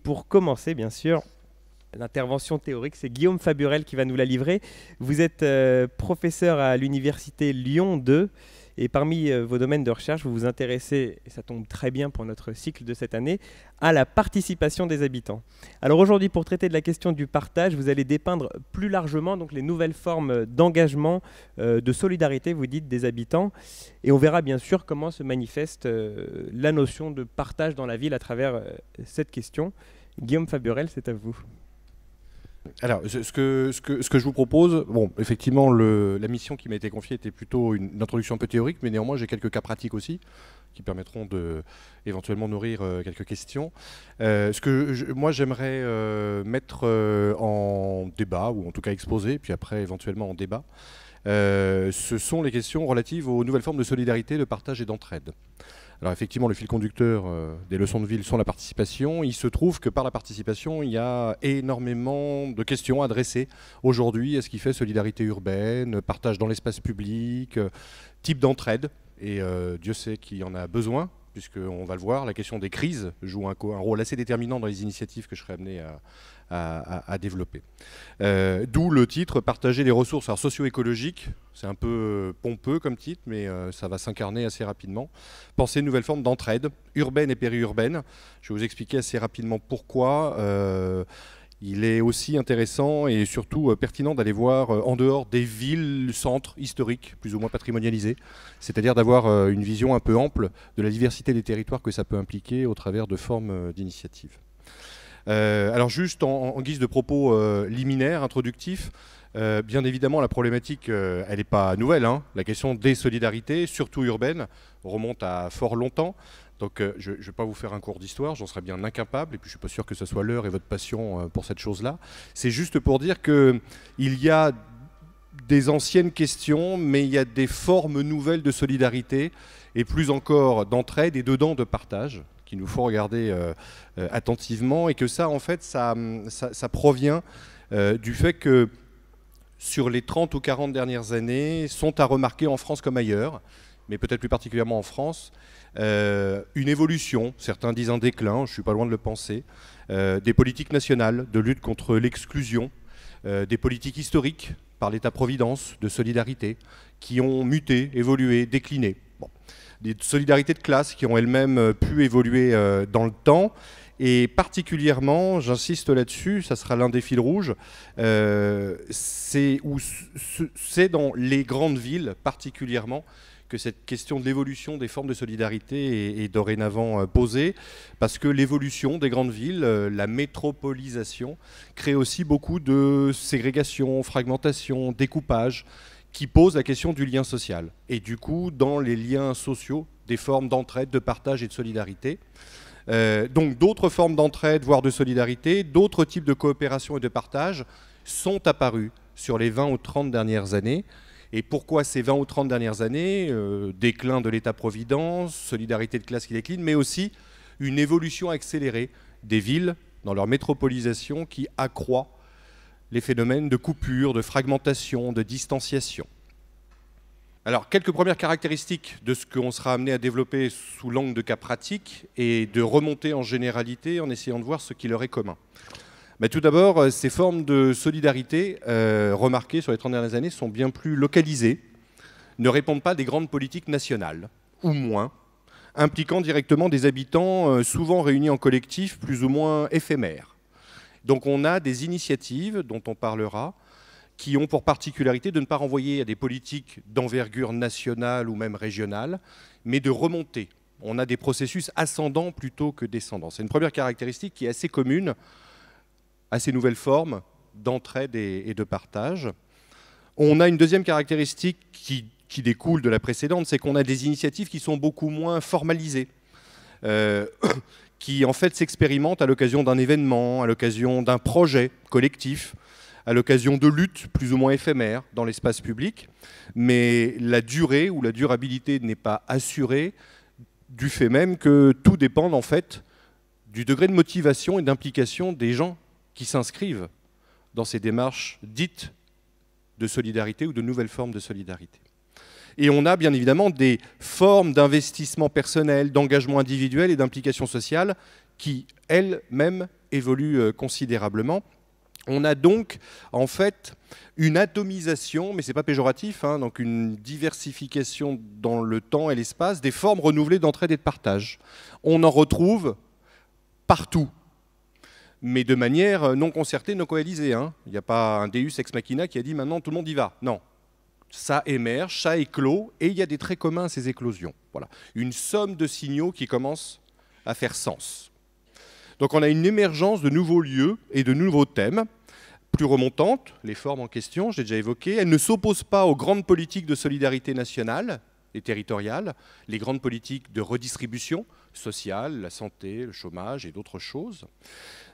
pour commencer, bien sûr, l'intervention théorique, c'est Guillaume Faburel qui va nous la livrer. Vous êtes professeur à l'université Lyon 2 et parmi vos domaines de recherche, vous vous intéressez, et ça tombe très bien pour notre cycle de cette année, à la participation des habitants. Alors aujourd'hui, pour traiter de la question du partage, vous allez dépeindre plus largement donc, les nouvelles formes d'engagement, de solidarité, vous dites, des habitants. Et on verra bien sûr comment se manifeste la notion de partage dans la ville à travers cette question. Guillaume Faburel, c'est à vous. Alors, ce que je vous propose, bon, effectivement, la mission qui m'a été confiée était plutôt une introduction un peu théorique, mais néanmoins, j'ai quelques cas pratiques aussi qui permettront de éventuellement nourrir quelques questions. Moi, j'aimerais mettre en débat, ou en tout cas exposer, puis après éventuellement en débat, ce sont les questions relatives aux nouvelles formes de solidarité, de partage et d'entraide. Alors effectivement, le fil conducteur des leçons de ville sont la participation. Il se trouve que par la participation, il y a énormément de questions adressées aujourd'hui à ce qui fait solidarité urbaine, partage dans l'espace public, type d'entraide. Et Dieu sait qu'il y en a besoin, puisqu'on va le voir, la question des crises joue un rôle assez déterminant dans les initiatives que je serai amené à développer. D'où le titre « Partager les ressources socio-écologiques ». C'est un peu pompeux comme titre, mais ça va s'incarner assez rapidement. Penser une nouvelle forme d'entraide, urbaine et périurbaine. Je vais vous expliquer assez rapidement pourquoi. Il est aussi intéressant et surtout pertinent d'aller voir en dehors des villes, centres historiques, plus ou moins patrimonialisés. C'est-à-dire d'avoir une vision un peu ample de la diversité des territoires que ça peut impliquer au travers de formes d'initiatives. Alors juste en guise de propos liminaires, introductifs, bien évidemment la problématique, elle n'est pas nouvelle. Hein. La question des solidarités, surtout urbaines, remonte à fort longtemps. Donc je ne vais pas vous faire un cours d'histoire, j'en serais bien incapable, et puis je ne suis pas sûr que ce soit l'heure et votre passion pour cette chose-là. C'est juste pour dire qu'il y a des anciennes questions, mais il y a des formes nouvelles de solidarité, et plus encore d'entraide et dedans de partage, qu'il nous faut regarder attentivement, et que ça, en fait, ça provient du fait que sur les 30 ou 40 dernières années, sont à remarquer en France comme ailleurs, mais peut-être plus particulièrement en France, une évolution, certains disent un déclin, je ne suis pas loin de le penser, des politiques nationales de lutte contre l'exclusion, des politiques historiques par l'État-providence de solidarité, qui ont muté, évolué, décliné. Bon. Des solidarités de classe qui ont elles-mêmes pu évoluer dans le temps. Et particulièrement, j'insiste là-dessus, ça sera l'un des fils rouges, c'est dans les grandes villes particulièrement que cette question de l'évolution des formes de solidarité est dorénavant posée, parce que l'évolution des grandes villes, la métropolisation, crée aussi beaucoup de ségrégation, fragmentation, découpage, qui pose la question du lien social. Et du coup, dans les liens sociaux, des formes d'entraide, de partage et de solidarité. Donc d'autres formes d'entraide, voire de solidarité, d'autres types de coopération et de partage sont apparus sur les 20 ou 30 dernières années. Et pourquoi ces 20 ou 30 dernières années déclin de l'État-providence, solidarité de classe qui décline, mais aussi une évolution accélérée des villes dans leur métropolisation qui accroît les phénomènes de coupure, de fragmentation, de distanciation. Alors, quelques premières caractéristiques de ce qu'on sera amené à développer sous l'angle de cas pratiques et de remonter en généralité en essayant de voir ce qui leur est commun. Mais tout d'abord, ces formes de solidarité remarquées sur les 30 dernières années sont bien plus localisées, ne répondent pas à des grandes politiques nationales, ou moins, impliquant directement des habitants souvent réunis en collectifs plus ou moins éphémères. Donc on a des initiatives dont on parlera, qui ont pour particularité de ne pas renvoyer à des politiques d'envergure nationale ou même régionale, mais de remonter. On a des processus ascendants plutôt que descendants. C'est une première caractéristique qui est assez commune à ces nouvelles formes d'entraide et de partage. On a une deuxième caractéristique qui découle de la précédente, c'est qu'on a des initiatives qui sont beaucoup moins formalisées, qui en fait s'expérimentent à l'occasion d'un événement, à l'occasion d'un projet collectif, à l'occasion de luttes plus ou moins éphémères dans l'espace public, mais la durée ou la durabilité n'est pas assurée du fait même que tout dépend en fait du degré de motivation et d'implication des gens qui s'inscrivent dans ces démarches dites de solidarité ou de nouvelles formes de solidarité. Et on a bien évidemment des formes d'investissement personnel, d'engagement individuel et d'implication sociale qui, elles-mêmes, évolue considérablement. On a donc en fait une atomisation, mais ce n'est pas péjoratif, hein, donc une diversification dans le temps et l'espace des formes renouvelées d'entraide et de partage. On en retrouve partout, mais de manière non concertée, non coalisée. Hein. Il n'y a pas un Deus ex machina qui a dit maintenant tout le monde y va. Non. Ça émerge, ça éclot, et il y a des traits communs à ces éclosions. Voilà. Une somme de signaux qui commence à faire sens. Donc on a une émergence de nouveaux lieux et de nouveaux thèmes, plus remontantes, les formes en question, j'ai déjà évoqué. Elles ne s'opposent pas aux grandes politiques de solidarité nationale et territoriale, les grandes politiques de redistribution sociale, la santé, le chômage et d'autres choses.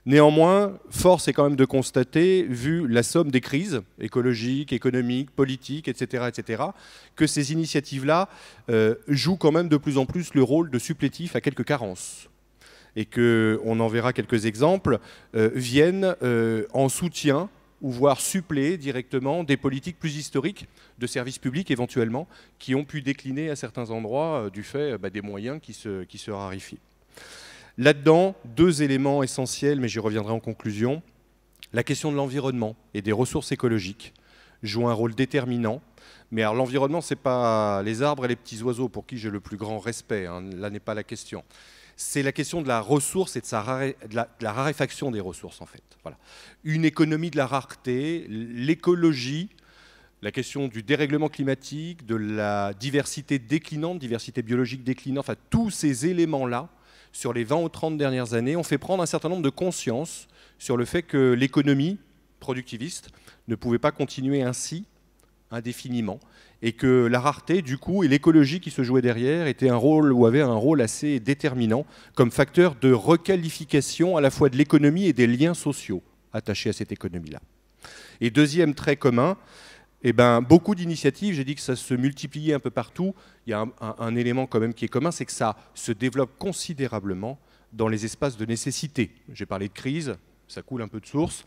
Néanmoins, force est quand même de constater, vu la somme des crises écologiques, économiques, politiques, etc., que ces initiatives-là jouent quand même de plus en plus le rôle de supplétif à quelques carences. Et qu'on en verra quelques exemples, viennent en soutien ou voire suppléer directement des politiques plus historiques de services publics éventuellement, qui ont pu décliner à certains endroits du fait des moyens qui se raréfient. Là-dedans, deux éléments essentiels, mais j'y reviendrai en conclusion. La question de l'environnement et des ressources écologiques joue un rôle déterminant. Mais alors l'environnement, ce n'est pas les arbres et les petits oiseaux pour qui j'ai le plus grand respect, hein, là n'est pas la question. C'est la question de la ressource et de la raréfaction des ressources, en fait. Voilà. Une économie de la rareté, l'écologie, la question du dérèglement climatique, de la diversité déclinante, diversité biologique déclinante, enfin tous ces éléments-là, sur les 20 ou 30 dernières années, ont fait prendre un certain nombre de conscience sur le fait que l'économie productiviste ne pouvait pas continuer ainsi indéfiniment, et que la rareté, du coup, et l'écologie qui se jouait derrière avait un rôle assez déterminant comme facteur de requalification à la fois de l'économie et des liens sociaux attachés à cette économie-là. Et deuxième trait commun, beaucoup d'initiatives, j'ai dit que ça se multipliait un peu partout, il y a un élément quand même qui est commun, c'est que ça se développe considérablement dans les espaces de nécessité. J'ai parlé de crise, ça coule un peu de source,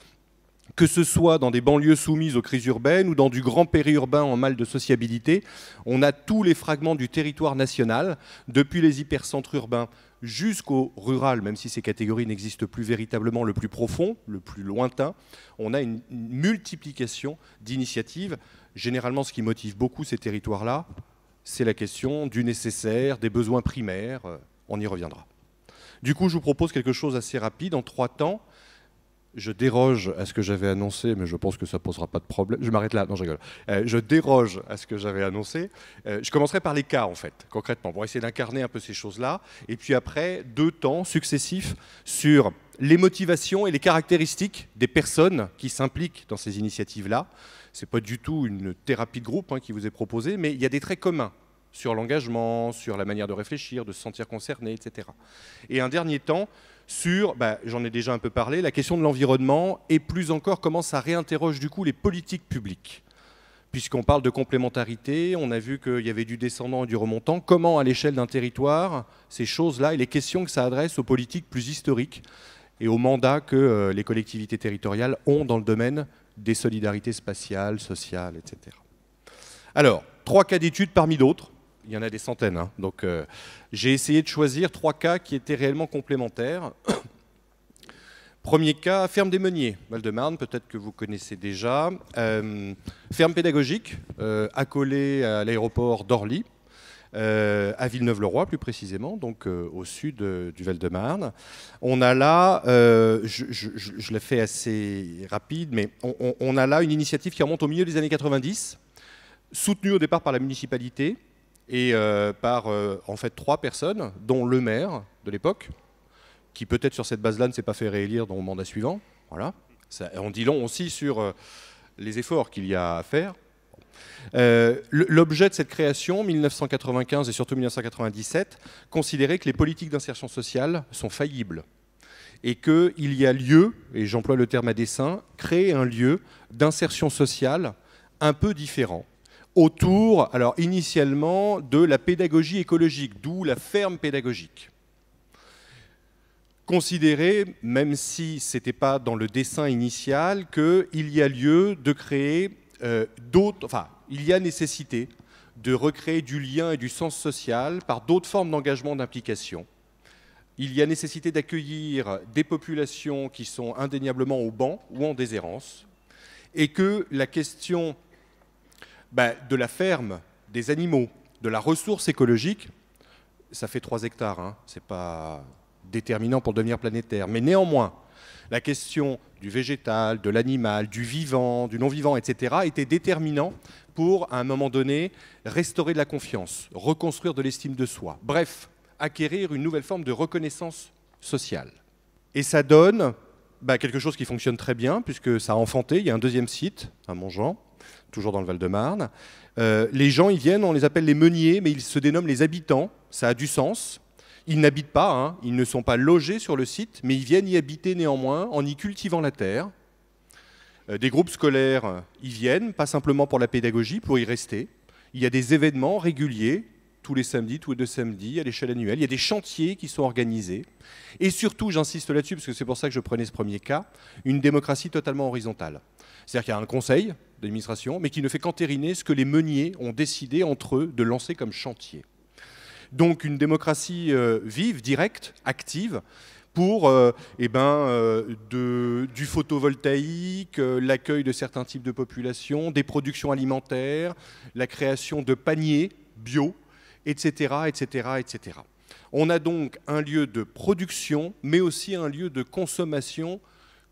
que ce soit dans des banlieues soumises aux crises urbaines ou dans du grand périurbain en mal de sociabilité, on a tous les fragments du territoire national, depuis les hypercentres urbains jusqu'au rural, même si ces catégories n'existent plus véritablement, le plus profond, le plus lointain, on a une multiplication d'initiatives. Généralement, ce qui motive beaucoup ces territoires-là, c'est la question du nécessaire, des besoins primaires, on y reviendra. Du coup, je vous propose quelque chose d'assez rapide, en 3 temps. Je déroge à ce que j'avais annoncé, mais je pense que ça ne posera pas de problème. Je m'arrête là, non je rigole. Je déroge à ce que j'avais annoncé. Je commencerai par les cas, en fait, concrètement, pour essayer d'incarner un peu ces choses-là. Et puis après, 2 temps successifs sur les motivations et les caractéristiques des personnes qui s'impliquent dans ces initiatives-là. Ce n'est pas du tout une thérapie de groupe qui vous est proposée, mais il y a des traits communs sur l'engagement, sur la manière de réfléchir, de se sentir concerné, etc. Et un dernier temps sur, j'en ai déjà un peu parlé, la question de l'environnement et plus encore comment ça réinterroge du coup les politiques publiques. Puisqu'on parle de complémentarité, on a vu qu'il y avait du descendant et du remontant, comment à l'échelle d'un territoire, ces choses-là et les questions que ça adresse aux politiques plus historiques et aux mandats que les collectivités territoriales ont dans le domaine des solidarités spatiales, sociales, etc. Alors, 3 cas d'études parmi d'autres. Il y en a des centaines, hein. Donc j'ai essayé de choisir 3 cas qui étaient réellement complémentaires. Premier cas, ferme des Meuniers, Val-de-Marne, peut-être que vous connaissez déjà. Ferme pédagogique, accolée à l'aéroport d'Orly, à Villeneuve-le-Roi plus précisément, donc au sud du Val-de-Marne. On a là, je l'ai fait assez rapide, mais on a là une initiative qui remonte au milieu des années 90, soutenue au départ par la municipalité, et par en fait 3 personnes, dont le maire de l'époque, qui peut-être sur cette base-là ne s'est pas fait réélire dans le mandat suivant. Voilà. Ça, on dit long aussi sur les efforts qu'il y a à faire. L'objet de cette création, 1995 et surtout 1997, considérait que les politiques d'insertion sociale sont faillibles et qu'il y a lieu, et j'emploie le terme à dessein, créer un lieu d'insertion sociale un peu différent, autour, alors initialement, de la pédagogie écologique, d'où la ferme pédagogique. Considérer, même si ce n'était pas dans le dessin initial, qu'il y a lieu de créer il y a nécessité de recréer du lien et du sens social par d'autres formes d'engagement, d'implication. il y a nécessité d'accueillir des populations qui sont indéniablement au banc ou en déshérence, et que la question de la ferme, des animaux, de la ressource écologique, ça fait 3 hectares, hein, c'est pas déterminant pour devenir planétaire, mais néanmoins, la question du végétal, de l'animal, du vivant, du non-vivant, etc., était déterminant pour, à un moment donné, restaurer de la confiance, reconstruire de l'estime de soi. Bref, acquérir une nouvelle forme de reconnaissance sociale. Et ça donne quelque chose qui fonctionne très bien, puisque ça a enfanté. Il y a un deuxième site, à Montjean, toujours dans le Val-de-Marne. Les gens, ils viennent, on les appelle les meuniers, mais ils se dénomment les habitants. Ça a du sens. Ils n'habitent pas, hein, ils ne sont pas logés sur le site, mais ils viennent y habiter néanmoins en y cultivant la terre. Des groupes scolaires y viennent, pas simplement pour la pédagogie, pour y rester. Il y a des événements réguliers, tous les samedis, tous les 2 samedis, à l'échelle annuelle. Il y a des chantiers qui sont organisés. Et surtout, j'insiste là-dessus, parce que c'est pour ça que je prenais ce premier cas, une démocratie totalement horizontale. C'est-à-dire qu'il y a un conseil d'administration, mais qui ne fait qu'entériner ce que les meuniers ont décidé entre eux de lancer comme chantier. Donc une démocratie vive, directe, active, pour du photovoltaïque, l'accueil de certains types de populations, des productions alimentaires, la création de paniers bio, etc., etc., etc. On a donc un lieu de production, mais aussi un lieu de consommation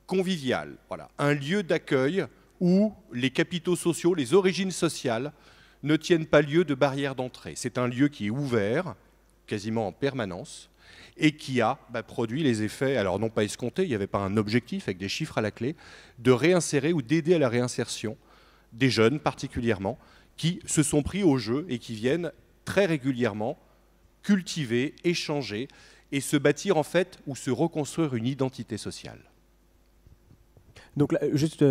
conviviale. Voilà. Un lieu d'accueil où les capitaux sociaux, les origines sociales, ne tiennent pas lieu de barrière d'entrée. C'est un lieu qui est ouvert, quasiment en permanence, et qui a produit les effets, alors non pas escomptés, il n'y avait pas un objectif avec des chiffres à la clé, de réinsérer ou d'aider à la réinsertion des jeunes particulièrement, qui se sont pris au jeu et qui viennent très régulièrement cultiver, échanger et se bâtir en fait ou se reconstruire une identité sociale. Donc là, juste,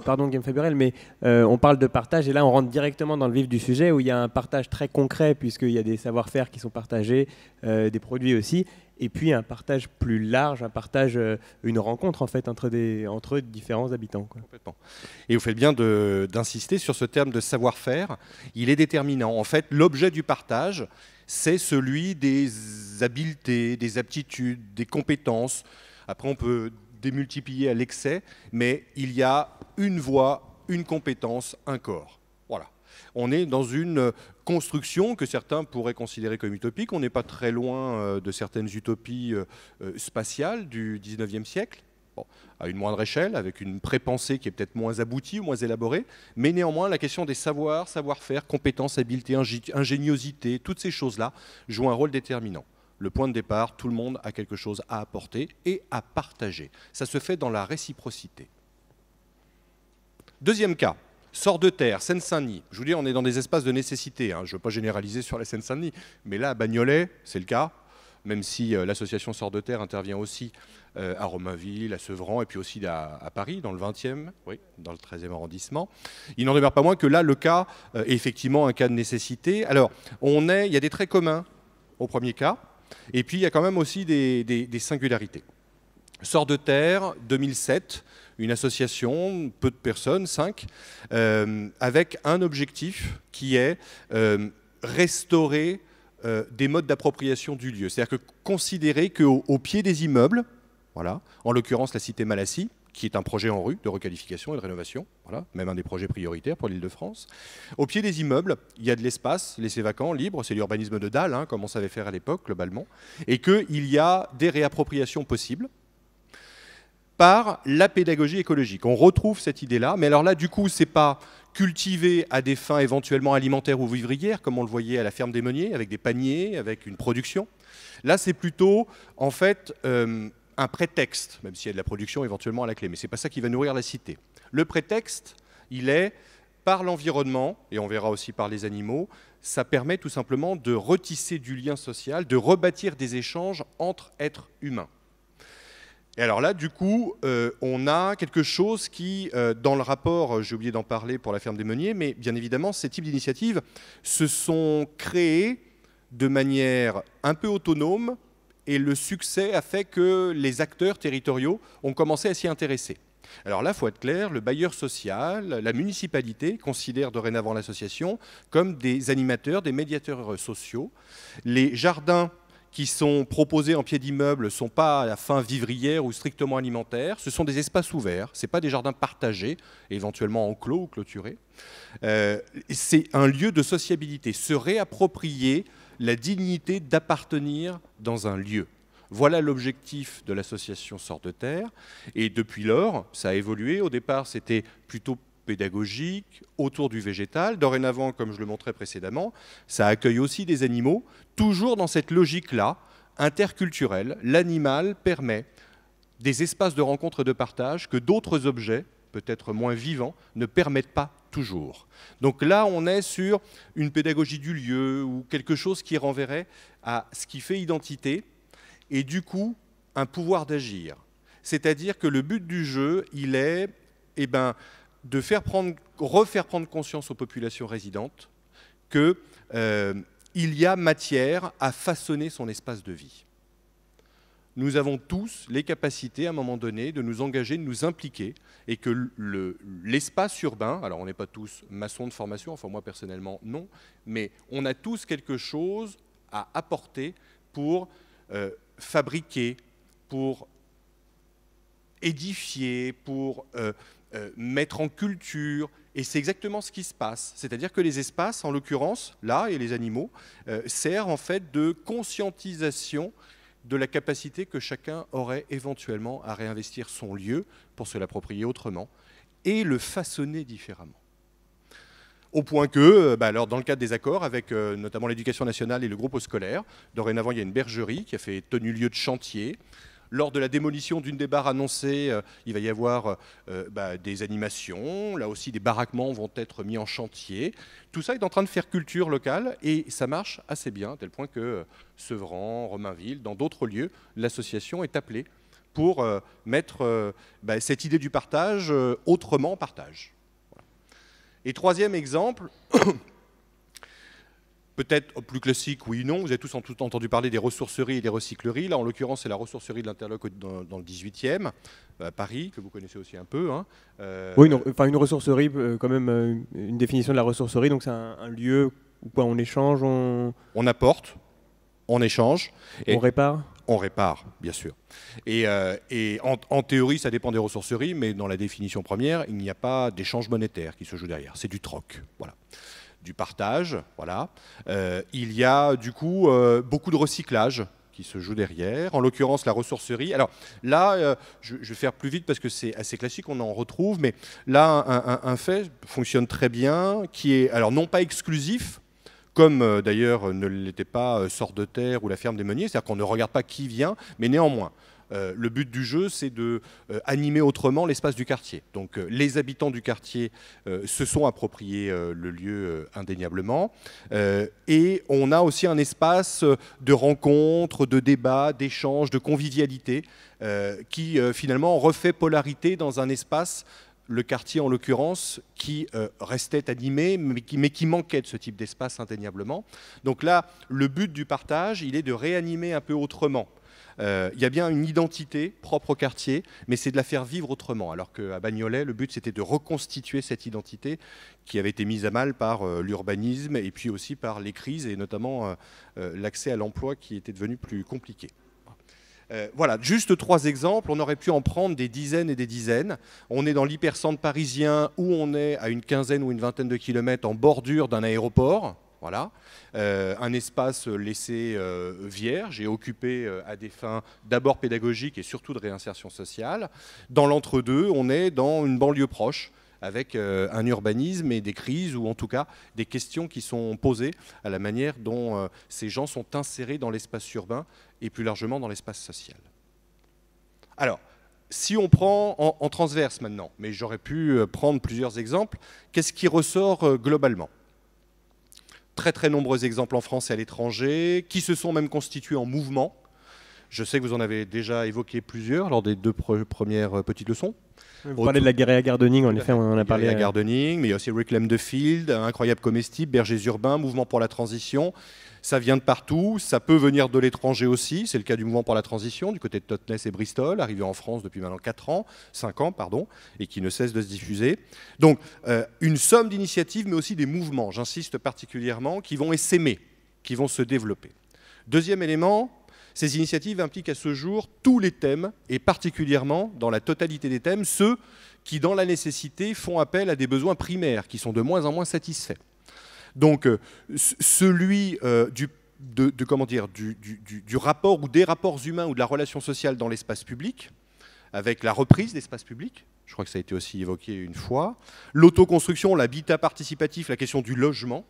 pardon Guillaume Faburel, mais on parle de partage et là on rentre directement dans le vif du sujet où il y a un partage très concret puisqu'il y a des savoir-faire qui sont partagés, des produits aussi, et puis un partage plus large, un partage, une rencontre en fait entre différents habitants, quoi. Complètement. Et vous faites bien d'insister sur ce terme de savoir-faire, il est déterminant. En fait, l'objet du partage, c'est celui des habiletés, des aptitudes, des compétences. Après on peut démultiplier à l'excès, mais il y a une voix, une compétence, un corps. Voilà. On est dans une construction que certains pourraient considérer comme utopique. On n'est pas très loin de certaines utopies spatiales du 19e siècle, bon, à une moindre échelle, avec une pré-pensée qui est peut-être moins aboutie ou moins élaborée, mais néanmoins, la question des savoirs, savoir-faire, compétences, habiletés, ingéniosité, toutes ces choses-là jouent un rôle déterminant. Le point de départ, tout le monde a quelque chose à apporter et à partager. Ça se fait dans la réciprocité. Deuxième cas, Sort-de-Terre, Seine-Saint-Denis. Je vous dis, on est dans des espaces de nécessité, hein. Je ne veux pas généraliser sur la Seine-Saint-Denis, mais là, à Bagnolet, c'est le cas, même si l'association Sort-de-Terre intervient aussi à Romainville, à Sevran, et puis aussi à Paris, dans le 20e, oui, dans le 13e arrondissement. Il n'en demeure pas moins que là, le cas est effectivement un cas de nécessité. Alors, il y a des traits communs au premier cas, et puis il y a quand même aussi des singularités. Sort-de-Terre, 2007, une association, peu de personnes, 5, avec un objectif qui est restaurer des modes d'appropriation du lieu. C'est-à-dire que considérer qu'au pied des immeubles, voilà, en l'occurrence la cité Malassis, qui est un projet en rue de requalification et de rénovation, voilà, même un des projets prioritaires pour l'Île-de-France. Au pied des immeubles, il y a de l'espace laissé vacant, libre, c'est l'urbanisme de dalle, hein, comme on savait faire à l'époque globalement, et qu'il y a des réappropriations possibles par la pédagogie écologique. On retrouve cette idée-là, mais alors là, du coup, c'est pas cultivé à des fins éventuellement alimentaires ou vivrières, comme on le voyait à la ferme des Meuniers, avec des paniers, avec une production. Là, c'est plutôt, en fait, un prétexte, même s'il y a de la production éventuellement à la clé, mais ce n'est pas ça qui va nourrir la cité. Le prétexte, il est par l'environnement, et on verra aussi par les animaux, ça permet tout simplement de retisser du lien social, de rebâtir des échanges entre êtres humains. Et alors là, du coup, on a quelque chose qui, dans le rapport, j'ai oublié d'en parler pour la ferme des Meuniers, mais bien évidemment, ces types d'initiatives se sont créés de manière un peu autonome, et le succès a fait que les acteurs territoriaux ont commencé à s'y intéresser. Alors là, il faut être clair, le bailleur social, la municipalité considère dorénavant l'association comme des animateurs, des médiateurs sociaux. Les jardins qui sont proposés en pied d'immeuble ne sont pas à fin vivrière ou strictement alimentaire. Ce sont des espaces ouverts, ce n'est pas des jardins partagés, éventuellement enclos ou clôturés. C'est un lieu de sociabilité, se réapproprier la dignité d'appartenir dans un lieu. Voilà l'objectif de l'association Sort de Terre. Et depuis lors, ça a évolué. Au départ, c'était plutôt pédagogique, autour du végétal. Dorénavant, comme je le montrais précédemment, ça accueille aussi des animaux, toujours dans cette logique-là, interculturelle. L'animal permet des espaces de rencontre et de partage que d'autres objets, peut-être moins vivants, ne permettent pas toujours. Donc là, on est sur une pédagogie du lieu ou quelque chose qui renverrait à ce qui fait identité et du coup, un pouvoir d'agir. C'est-à-dire que le but du jeu, il est de refaire prendre conscience aux populations résidentes qu'il y a matière à façonner son espace de vie. Nous avons tous les capacités, à un moment donné, de nous engager, de nous impliquer, et que l'espace urbain, alors on n'est pas tous maçons de formation, enfin moi personnellement non, mais on a tous quelque chose à apporter pour fabriquer, pour édifier, pour mettre en culture, et c'est exactement ce qui se passe. C'est-à-dire que les espaces, en l'occurrence, là, et les animaux, servent en fait de conscientisation de la capacité que chacun aurait éventuellement à réinvestir son lieu pour se l'approprier autrement et le façonner différemment. Au point que, alors dans le cadre des accords avec notamment l'éducation nationale et le groupe scolaire, dorénavant il y a une bergerie qui a fait tenu lieu de chantier. Lors de la démolition d'une des barres annoncées, il va y avoir des animations, là aussi des baraquements vont être mis en chantier. Tout ça est en train de faire culture locale et ça marche assez bien, à tel point que Sevran, Romainville, dans d'autres lieux, l'association est appelée pour mettre cette idée du partage autrement en partage. Voilà. Et troisième exemple, peut-être plus classique, oui, non. Vous avez tous entendu parler des ressourceries et des recycleries. Là, en l'occurrence, c'est la ressourcerie de l'Interloc dans le 18e, à Paris, que vous connaissez aussi un peu. Hein. Oui, une ressourcerie, quand même, une définition de la ressourcerie. Donc, c'est un lieu où on échange, on apporte, on échange. On répare. On répare, bien sûr. Et en théorie, ça dépend des ressourceries, mais dans la définition première, il n'y a pas d'échange monétaire qui se joue derrière. C'est du troc. Voilà. Du partage, voilà. Il y a du coup beaucoup de recyclage qui se joue derrière, en l'occurrence la ressourcerie. Alors là, je vais faire plus vite parce que c'est assez classique, on en retrouve, mais là, un fait fonctionne très bien, qui est, alors non pas exclusif, comme d'ailleurs ne l'était pas Sort de Terre ou la ferme des Meuniers, c'est-à-dire qu'on ne regarde pas qui vient, mais néanmoins, le but du jeu, c'est de animer autrement l'espace du quartier. Donc les habitants du quartier se sont appropriés le lieu indéniablement. Et on a aussi un espace de rencontre, de débat, d'échange, de convivialité qui finalement refait polarité dans un espace, le quartier en l'occurrence, qui restait animé, mais qui manquait de ce type d'espace indéniablement. Donc là, le but du partage, il est de réanimer un peu autrement. Il y a bien une identité propre au quartier, mais c'est de la faire vivre autrement. Alors qu'à Bagnolet, le but, c'était de reconstituer cette identité qui avait été mise à mal par l'urbanisme et puis aussi par les crises et notamment l'accès à l'emploi qui était devenu plus compliqué. Voilà, juste 3 exemples. On aurait pu en prendre des dizaines et des dizaines. On est dans l'hypercentre parisien où on est à une quinzaine ou une vingtaine de kilomètres en bordure d'un aéroport. Voilà, un espace laissé vierge et occupé à des fins d'abord pédagogiques et surtout de réinsertion sociale. Dans l'entre-deux, on est dans une banlieue proche avec un urbanisme et des crises ou en tout cas des questions qui sont posées à la manière dont ces gens sont insérés dans l'espace urbain et plus largement dans l'espace social. Alors, si on prend en transverse maintenant, mais j'aurais pu prendre plusieurs exemples, qu'est-ce qui ressort globalement ? Très nombreux exemples en France et à l'étranger, qui se sont même constitués en mouvement. Je sais que vous en avez déjà évoqué plusieurs lors des 2 premières petites leçons. Vous parlez de la guérilla gardening, en effet, on en a parlé. La gardening, mais il y a aussi Reclaim the Field, Incroyable Comestible, Bergers Urbains, Mouvement pour la Transition. Ça vient de partout, ça peut venir de l'étranger aussi. C'est le cas du Mouvement pour la Transition, du côté de Totnes et Bristol, arrivé en France depuis maintenant 5 ans, et qui ne cesse de se diffuser. Donc, une somme d'initiatives, mais aussi des mouvements, j'insiste particulièrement, qui vont essaimer, qui vont se développer. Deuxième élément, Ces initiatives impliquent à ce jour tous les thèmes, et particulièrement, dans la totalité des thèmes, ceux qui, dans la nécessité, font appel à des besoins primaires, qui sont de moins en moins satisfaits. Donc, celui du rapport ou des rapports humains ou de la relation sociale dans l'espace public, avec la reprise d'espace public, je crois que ça a été aussi évoqué une fois, l'autoconstruction, l'habitat participatif, la question du logement,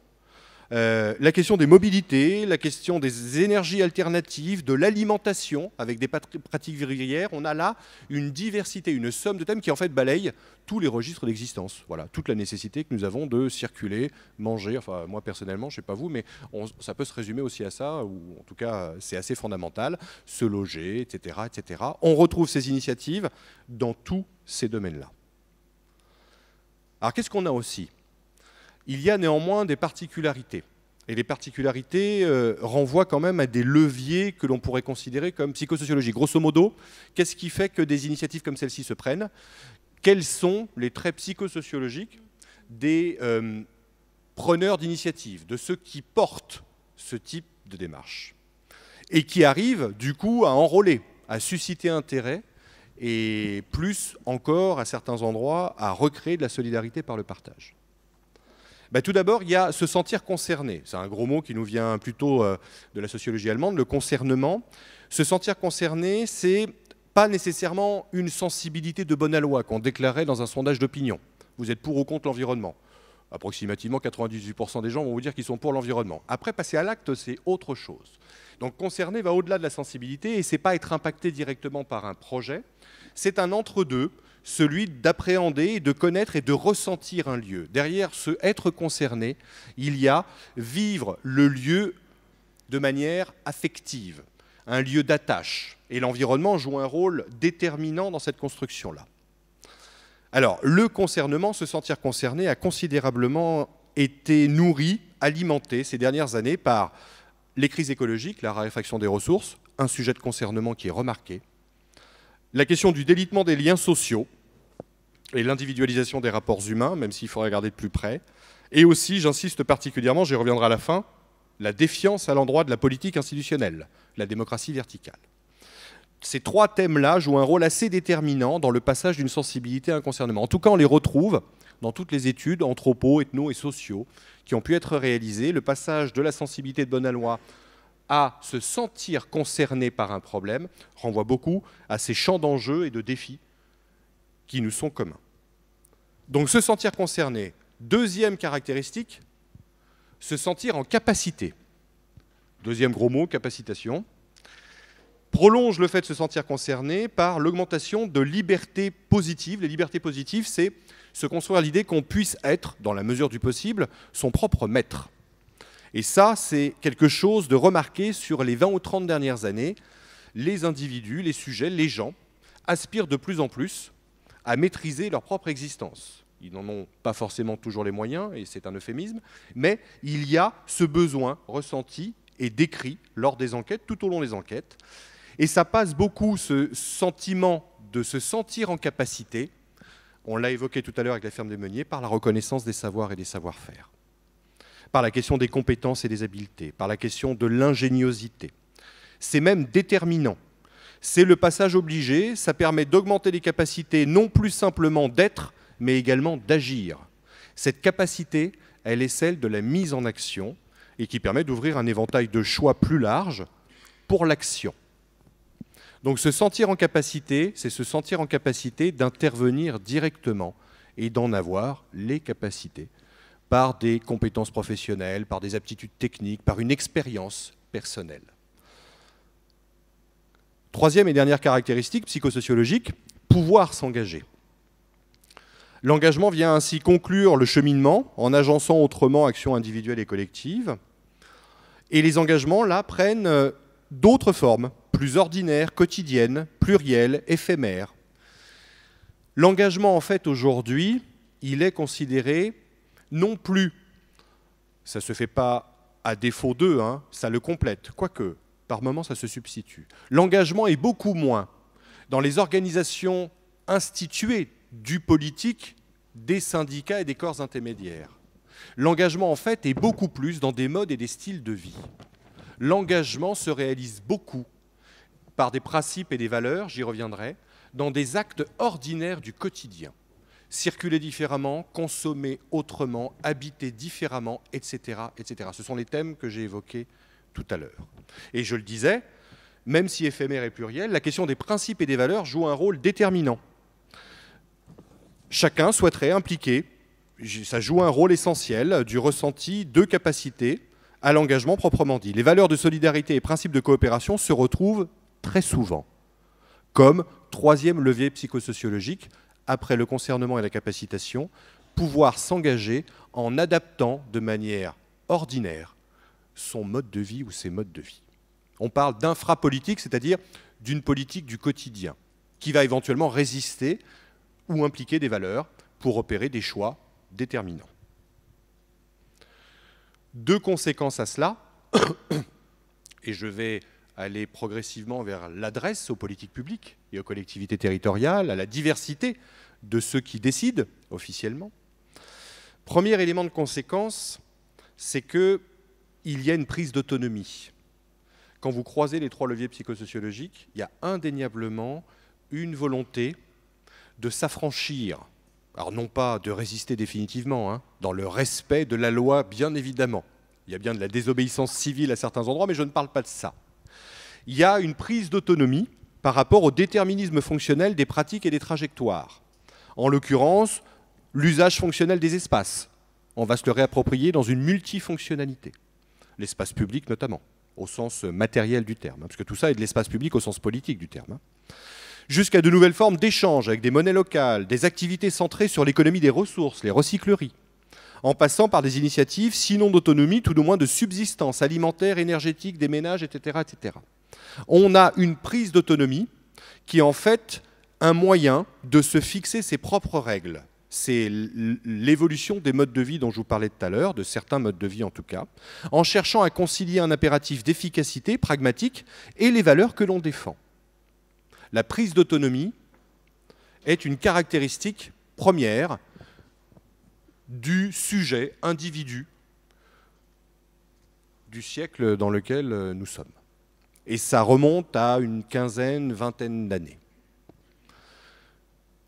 la question des mobilités, la question des énergies alternatives, de l'alimentation avec des pratiques vivrières. On a là une diversité, une somme de thèmes qui en fait balayent tous les registres d'existence. Voilà, toute la nécessité que nous avons de circuler, manger. Enfin, moi personnellement, je ne sais pas vous, mais ça peut se résumer aussi à ça, ou en tout cas, c'est assez fondamental. Se loger, etc., etc. On retrouve ces initiatives dans tous ces domaines-là. Alors, qu'est-ce qu'on a aussi ? Il y a néanmoins des particularités. Et les particularités renvoient quand même à des leviers que l'on pourrait considérer comme psychosociologiques. Grosso modo, qu'est-ce qui fait que des initiatives comme celle-ci se prennent ? Quels sont les traits psychosociologiques des preneurs d'initiatives, de ceux qui portent ce type de démarche ? Et qui arrivent, du coup, à enrôler, à susciter intérêt, et plus encore, à certains endroits, à recréer de la solidarité par le partage. Tout d'abord, il y a se sentir concerné. C'est un gros mot qui nous vient plutôt de la sociologie allemande, le concernement. Se sentir concerné, c'est pas nécessairement une sensibilité de bonne aloi qu'on déclarait dans un sondage d'opinion. Vous êtes pour ou contre l'environnement. Approximativement 98% des gens vont vous dire qu'ils sont pour l'environnement. Après, passer à l'acte, c'est autre chose. Donc concerné va au-delà de la sensibilité et c'est pas être impacté directement par un projet. C'est un entre-deux, celui d'appréhender, et de connaître et de ressentir un lieu. Derrière ce être concerné, il y a vivre le lieu de manière affective, un lieu d'attache. Et l'environnement joue un rôle déterminant dans cette construction-là. Alors, le concernement, se sentir concerné, a considérablement été nourri, alimenté ces dernières années par les crises écologiques, la raréfaction des ressources, un sujet de concernement qui est remarqué, la question du délitement des liens sociaux et l'individualisation des rapports humains, même s'il faudrait regarder de plus près, et aussi, j'insiste particulièrement, j'y reviendrai à la fin, la défiance à l'endroit de la politique institutionnelle, la démocratie verticale. Ces trois thèmes-là jouent un rôle assez déterminant dans le passage d'une sensibilité à un concernement. En tout cas, on les retrouve dans toutes les études anthropo, ethno et sociaux qui ont pu être réalisées. Le passage de la sensibilité de bonne aloi à se sentir concerné par un problème renvoie beaucoup à ces champs d'enjeux et de défis qui nous sont communs. Donc se sentir concerné. Deuxième caractéristique, se sentir en capacité. Deuxième gros mot, capacitation. Prolonge le fait de se sentir concerné par l'augmentation de libertés positives. Les libertés positives, c'est se construire l'idée qu'on puisse être, dans la mesure du possible, son propre maître. Et ça, c'est quelque chose de remarqué sur les 20 ou 30 dernières années. Les individus, les sujets, les gens aspirent de plus en plus à maîtriser leur propre existence. Ils n'en ont pas forcément toujours les moyens, et c'est un euphémisme, mais il y a ce besoin ressenti et décrit lors des enquêtes, tout au long des enquêtes. Et ça passe beaucoup, ce sentiment de se sentir en capacité, on l'a évoqué tout à l'heure avec la ferme des Meuniers, par la reconnaissance des savoirs et des savoir-faire, par la question des compétences et des habiletés, par la question de l'ingéniosité. C'est même déterminant. C'est le passage obligé, ça permet d'augmenter les capacités, non plus simplement d'être, mais également d'agir. Cette capacité, elle est celle de la mise en action et qui permet d'ouvrir un éventail de choix plus large pour l'action. Donc se sentir en capacité, c'est se sentir en capacité d'intervenir directement et d'en avoir les capacités par des compétences professionnelles, par des aptitudes techniques, par une expérience personnelle. Troisième et dernière caractéristique psychosociologique, pouvoir s'engager. L'engagement vient ainsi conclure le cheminement en agençant autrement actions individuelles et collectives. Et les engagements, là, prennent d'autres formes, plus ordinaires, quotidiennes, plurielles, éphémères. L'engagement, en fait, aujourd'hui, il est considéré non plus, ça ne se fait pas à défaut d'eux, hein, ça le complète, quoique, par moments, ça se substitue. L'engagement est beaucoup moins dans les organisations instituées du politique, des syndicats et des corps intermédiaires. L'engagement, en fait, est beaucoup plus dans des modes et des styles de vie. L'engagement se réalise beaucoup par des principes et des valeurs, j'y reviendrai, dans des actes ordinaires du quotidien. Circuler différemment, consommer autrement, habiter différemment, etc., etc. Ce sont les thèmes que j'ai évoqués tout à l'heure. Et je le disais, même si éphémère et pluriel, la question des principes et des valeurs joue un rôle déterminant. Chacun souhaiterait impliquer, ça joue un rôle essentiel du ressenti de capacité à l'engagement proprement dit. Les valeurs de solidarité et principes de coopération se retrouvent très souvent comme troisième levier psychosociologique, après le concernement et la capacitation, pouvoir s'engager en adaptant de manière ordinaire son mode de vie ou ses modes de vie. On parle d'infrapolitique, c'est-à-dire d'une politique du quotidien, qui va éventuellement résister ou impliquer des valeurs pour opérer des choix déterminants. Deux conséquences à cela, et je vais aller progressivement vers l'adresse aux politiques publiques et aux collectivités territoriales, à la diversité de ceux qui décident officiellement. Premier élément de conséquence, c'est qu'il y a une prise d'autonomie. Quand vous croisez les trois leviers psychosociologiques, il y a indéniablement une volonté de s'affranchir, alors non pas de résister définitivement, dans le respect de la loi, bien évidemment. Il y a bien de la désobéissance civile à certains endroits, mais je ne parle pas de ça. Il y a une prise d'autonomie par rapport au déterminisme fonctionnel des pratiques et des trajectoires. En l'occurrence, l'usage fonctionnel des espaces. On va se le réapproprier dans une multifonctionnalité. L'espace public notamment, au sens matériel du terme, parce que tout ça est de l'espace public au sens politique du terme. Jusqu'à de nouvelles formes d'échange avec des monnaies locales, des activités centrées sur l'économie des ressources, les recycleries, en passant par des initiatives, sinon d'autonomie, tout au moins de subsistance alimentaire, énergétique, des ménages, etc., etc. On a une prise d'autonomie qui est en fait un moyen de se fixer ses propres règles. C'est l'évolution des modes de vie dont je vous parlais tout à l'heure, de certains modes de vie en tout cas, en cherchant à concilier un impératif d'efficacité pragmatique et les valeurs que l'on défend. La prise d'autonomie est une caractéristique première du sujet, individu, du siècle dans lequel nous sommes. Et ça remonte à une quinzaine, vingtaine d'années.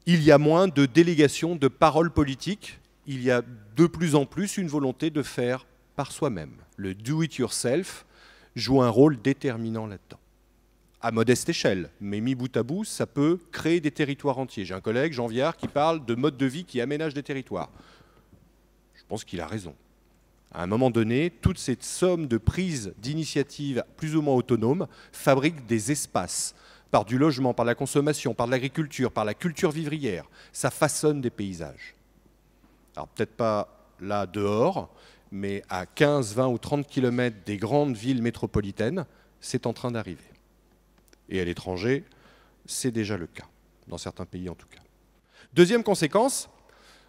Il y a moins de délégations de paroles politiques, il y a de plus en plus une volonté de faire par soi-même. Le do-it-yourself joue un rôle déterminant là-dedans. À modeste échelle, mais mis bout à bout, ça peut créer des territoires entiers. J'ai un collègue, Jean Viard, qui parle de mode de vie qui aménage des territoires. Je pense qu'il a raison. À un moment donné, toute cette somme de prises d'initiatives plus ou moins autonomes fabrique des espaces, par du logement, par la consommation, par de l'agriculture, par la culture vivrière. Ça façonne des paysages. Alors peut-être pas là dehors, mais à 15, 20 ou 30 km des grandes villes métropolitaines, c'est en train d'arriver. Et à l'étranger, c'est déjà le cas, dans certains pays en tout cas. Deuxième conséquence,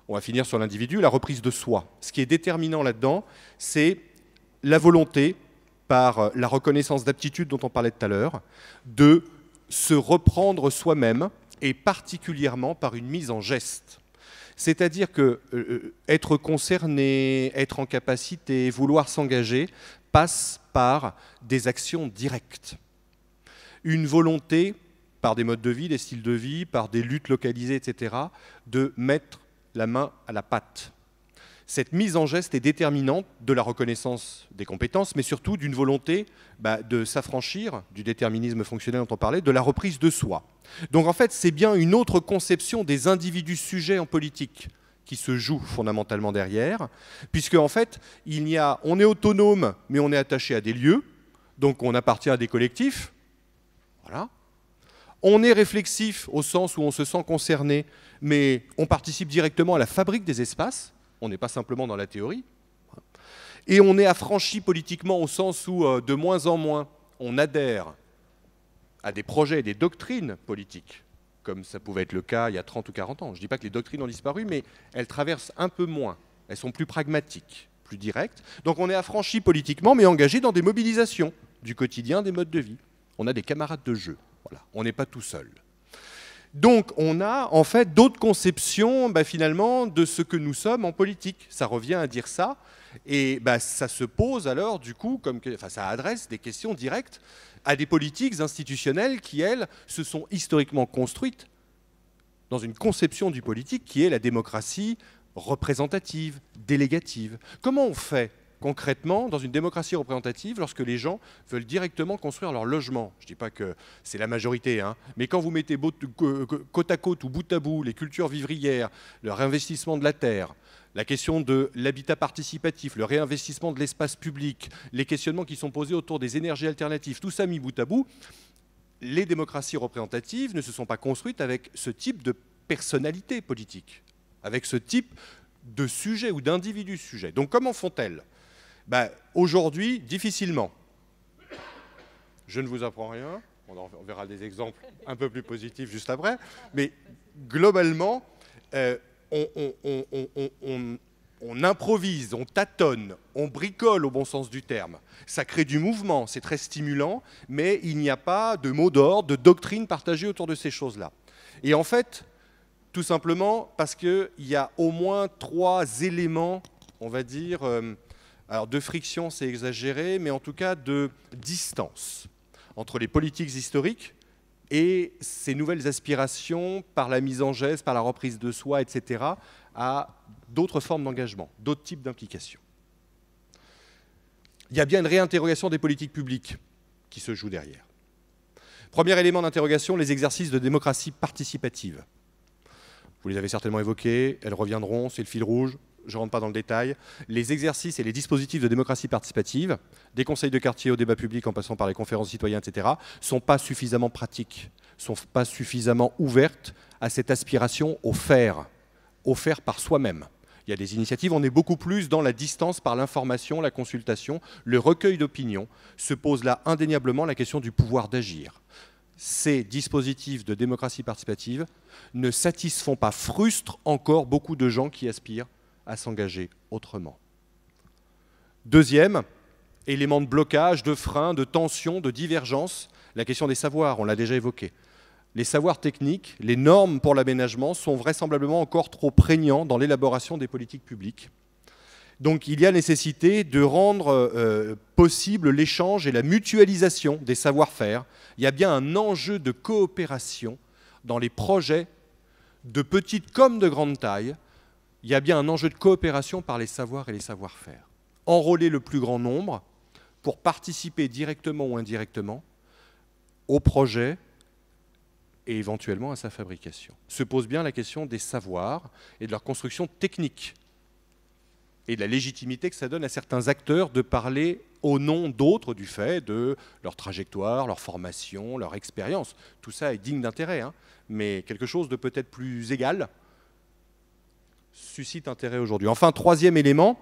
on va finir sur l'individu, la reprise de soi. Ce qui est déterminant là-dedans, c'est la volonté, par la reconnaissance d'aptitude dont on parlait tout à l'heure, de se reprendre soi-même, et particulièrement par une mise en geste. C'est-à-dire que être concerné, être en capacité, vouloir s'engager, passe par des actions directes. Une volonté, par des modes de vie, des styles de vie, par des luttes localisées, etc., de mettre la main à la pâte. Cette mise en geste est déterminante de la reconnaissance des compétences, mais surtout d'une volonté de s'affranchir du déterminisme fonctionnel dont on parlait, de la reprise de soi. Donc en fait, c'est bien une autre conception des individus sujets en politique qui se joue fondamentalement derrière, puisque en fait, on est autonome, mais on est attaché à des lieux, donc on appartient à des collectifs. Voilà. On est réflexif au sens où on se sent concerné, mais on participe directement à la fabrique des espaces. On n'est pas simplement dans la théorie. Et on est affranchi politiquement au sens où, de moins en moins, on adhère à des projets et des doctrines politiques, comme ça pouvait être le cas il y a 30 ou 40 ans. Je ne dis pas que les doctrines ont disparu, mais elles traversent un peu moins. Elles sont plus pragmatiques, plus directes. Donc on est affranchi politiquement, mais engagé dans des mobilisations du quotidien, des modes de vie. On a des camarades de jeu. Voilà. On n'est pas tout seul. Donc on a en fait d'autres conceptions finalement de ce que nous sommes en politique. Ça revient à dire ça. Et ça se pose alors du coup, ça adresse des questions directes à des politiques institutionnelles qui, elles, se sont historiquement construites dans une conception du politique qui est la démocratie représentative, délégative. Comment on fait concrètement dans une démocratie représentative lorsque les gens veulent directement construire leur logement? Je ne dis pas que c'est la majorité, hein, mais quand vous mettez côte à côte ou bout à bout les cultures vivrières, le réinvestissement de la terre, la question de l'habitat participatif, le réinvestissement de l'espace public, les questionnements qui sont posés autour des énergies alternatives, tout ça mis bout à bout, les démocraties représentatives ne se sont pas construites avec ce type de personnalité politique, avec ce type de sujet ou d'individu sujet. Donc comment font-elles? Aujourd'hui, difficilement. Je ne vous apprends rien, on verra des exemples un peu plus positifs juste après, mais globalement, on improvise, on tâtonne, on bricole au bon sens du terme. Ça crée du mouvement, c'est très stimulant, mais il n'y a pas de mot d'ordre, de doctrine partagée autour de ces choses-là. Et en fait, tout simplement parce qu'il y a au moins 3 éléments, on va dire, alors de friction c'est exagéré, mais en tout cas de distance entre les politiques historiques et ces nouvelles aspirations par la mise en geste, par la reprise de soi, etc., à d'autres formes d'engagement, d'autres types d'implications. Il y a bien une réinterrogation des politiques publiques qui se joue derrière. Premier élément d'interrogation, les exercices de démocratie participative. Vous les avez certainement évoqués, elles reviendront, c'est le fil rouge, je ne rentre pas dans le détail. Les exercices et les dispositifs de démocratie participative, des conseils de quartier au débat public en passant par les conférences citoyennes, etc., ne sont pas suffisamment pratiques, ne sont pas suffisamment ouvertes à cette aspiration au faire par soi-même. Il y a des initiatives, on est beaucoup plus dans la distance par l'information, la consultation, le recueil d'opinion. Se pose là indéniablement la question du pouvoir d'agir. Ces dispositifs de démocratie participative ne satisfont pas, frustrent encore beaucoup de gens qui aspirent à s'engager autrement. Deuxième élément de blocage, de frein, de tension, de divergence, la question des savoirs, on l'a déjà évoqué. Les savoirs techniques, les normes pour l'aménagement sont vraisemblablement encore trop prégnants dans l'élaboration des politiques publiques. Donc il y a nécessité de rendre possible l'échange et la mutualisation des savoir-faire. Il y a bien un enjeu de coopération dans les projets de petite comme de grande taille. Il y a bien un enjeu de coopération par les savoirs et les savoir-faire. Enrôler le plus grand nombre pour participer directement ou indirectement au projet et éventuellement à sa fabrication. Se pose bien la question des savoirs et de leur construction technique et de la légitimité que ça donne à certains acteurs de parler au nom d'autres du fait de leur trajectoire, leur formation, leur expérience. Tout ça est digne d'intérêt, hein, mais quelque chose de peut-être plus égal suscite intérêt aujourd'hui. Enfin, troisième élément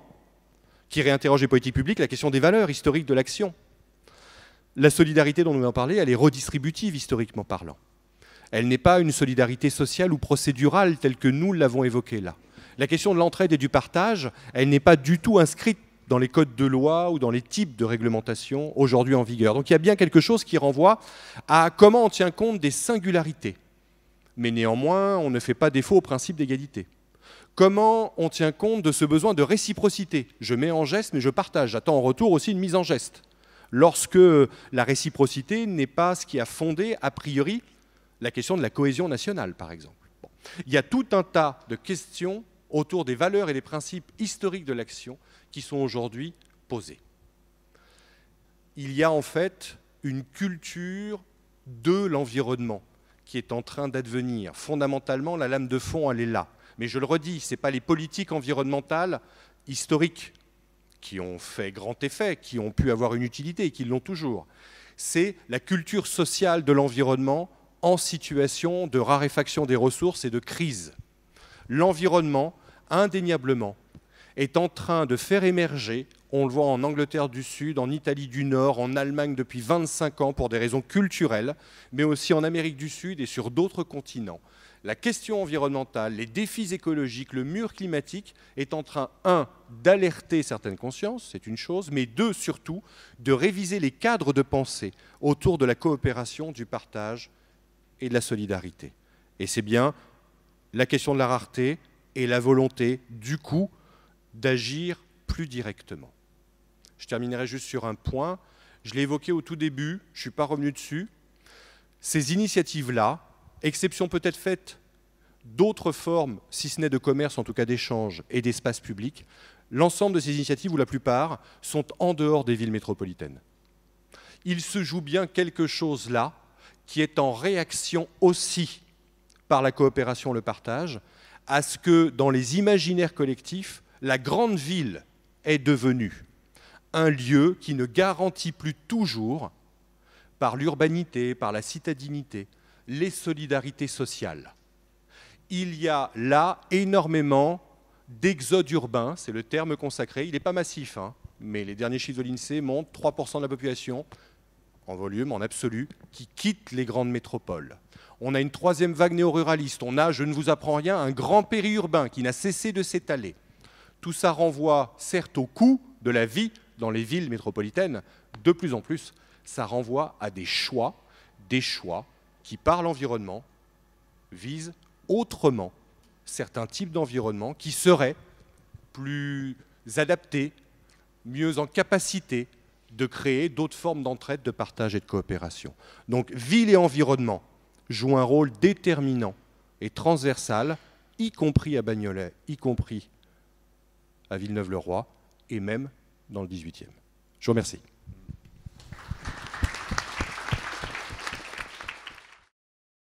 qui réinterroge les politiques publiques, la question des valeurs historiques de l'action. La solidarité dont nous avons parlé, elle est redistributive historiquement parlant. Elle n'est pas une solidarité sociale ou procédurale telle que nous l'avons évoquée là. La question de l'entraide et du partage, elle n'est pas du tout inscrite dans les codes de loi ou dans les types de réglementation aujourd'hui en vigueur. Donc il y a bien quelque chose qui renvoie à comment on tient compte des singularités. Mais néanmoins, on ne fait pas défaut au principe d'égalité. Comment on tient compte de ce besoin de réciprocité? Je mets en geste, mais je partage. J'attends en retour aussi une mise en geste. Lorsque la réciprocité n'est pas ce qui a fondé, a priori, la question de la cohésion nationale, par exemple. Bon. Il y a tout un tas de questions autour des valeurs et des principes historiques de l'action qui sont aujourd'hui posées. Il y a en fait une culture de l'environnement qui est en train d'advenir. Fondamentalement, la lame de fond, elle est là. Mais je le redis, ce n'est pas les politiques environnementales historiques qui ont fait grand effet, qui ont pu avoir une utilité et qui l'ont toujours. C'est la culture sociale de l'environnement en situation de raréfaction des ressources et de crise. L'environnement, indéniablement, est en train de faire émerger, on le voit en Angleterre du Sud, en Italie du Nord, en Allemagne depuis 25 ans pour des raisons culturelles, mais aussi en Amérique du Sud et sur d'autres continents. La question environnementale, les défis écologiques, le mur climatique est en train, un, d'alerter certaines consciences, c'est une chose, mais deux, surtout, de réviser les cadres de pensée autour de la coopération, du partage et de la solidarité. Et c'est bien la question de la rareté et la volonté, du coup, d'agir plus directement. Je terminerai juste sur un point. Je l'ai évoqué au tout début, je ne suis pas revenu dessus. Ces initiatives-là, exception peut-être faite d'autres formes, si ce n'est de commerce, en tout cas d'échange et d'espace public, l'ensemble de ces initiatives, ou la plupart, sont en dehors des villes métropolitaines. Il se joue bien quelque chose là, qui est en réaction aussi, par la coopération et le partage, à ce que dans les imaginaires collectifs, la grande ville est devenue un lieu qui ne garantit plus toujours, par l'urbanité, par la citadinité, les solidarités sociales. Il y a là énormément d'exode urbain, c'est le terme consacré, il n'est pas massif, hein, mais les derniers chiffres de l'INSEE montrent 3% de la population, en volume, en absolu, qui quitte les grandes métropoles. On a une troisième vague néo-ruraliste, on a, je ne vous apprends rien, un grand périurbain qui n'a cessé de s'étaler. Tout ça renvoie certes au coût de la vie dans les villes métropolitaines, de plus en plus, ça renvoie à des choix qui, par l'environnement, visent autrement certains types d'environnements qui seraient plus adaptés, mieux en capacité de créer d'autres formes d'entraide, de partage et de coopération. Donc, ville et environnement jouent un rôle déterminant et transversal, y compris à Bagnolet, y compris à Villeneuve-le-Roi, et même dans le 18e. Je vous remercie.